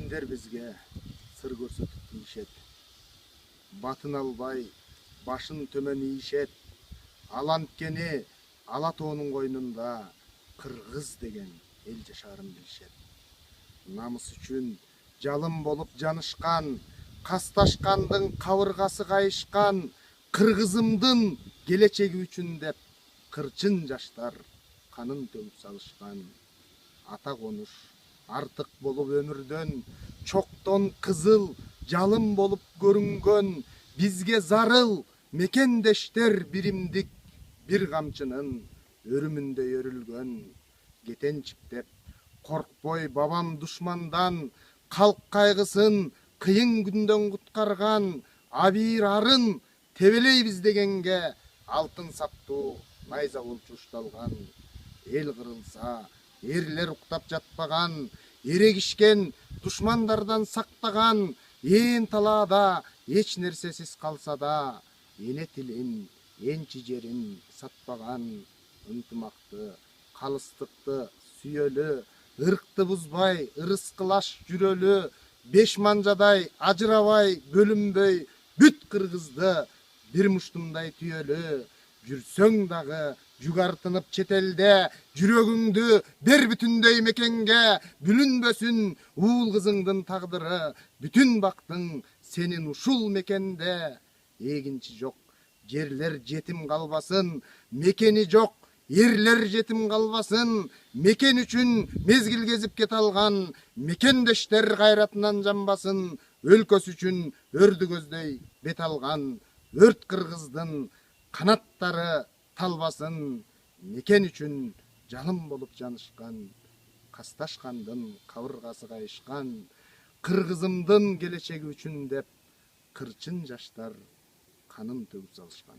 Күндер бизге сыр көрсөтүп тийишет. Батын албай, башын төмөн ийишет. Аланткени ала тоонун койнунда кыргыз деген эл жашаарын билишет. Намыс үчүн жалым болуп жанышкан, касташкандын кабыргасы кайышкан, кыргызымдын келечеги үчүн деп кырчын жаштар канын төгүп салышкан. Ата конуш артык болуп өмүрдөн, чоктон кызыл жалым болуп көрүнгөн, бизге зарыл мекендештер биримдик, бир камчынын өрүмүндөй өрүлгөн. Кетенчик деп коркпой бабам душмандан, калк кайгысын кыйын күндөн куткарган, абийир арын тебелейбиз дегенге алтын саптуу найза болчу ушталган. Эл кырылса эрлер уктап жатпаган, эрегишкен душмандардан сактаган, ээн талаада эч нерсесиз калса да, эне тилин, энчи жерин сатпаган. Ынтымакты, калыстыкты сүйөлү, ыркты бузбай ырыскылаш жүрөлү, беш манжадай ажырабай бөлүнбөй, бүт кыргызды бир муштумдай түйөлү. Жүрсөң дагы жүгартынып чет элде, жүрөгүңдү бер бүтүндөй мекенге. Бүлүнбөсүн уул кызыңдын тагдыры, бүтүн бактың сенин ушул мекенде. Эгинчи жок жерлер жетим калбасын, мекени жок эрлер жетим калбасын. Мекен үчүн мезгил кезип кете алган мекендештер кайратынан жанбасын. Өлкөсү үчүн өрдү көздөй бет алган өрт кыргыздын канаттары талбасын. Мекен үчүн жалым болуп жанышкан, касташкандын кабыргасы кайышкан, кыргызымдын келечеги үчүн деп кырчын жаштар канын төгүп салышкан.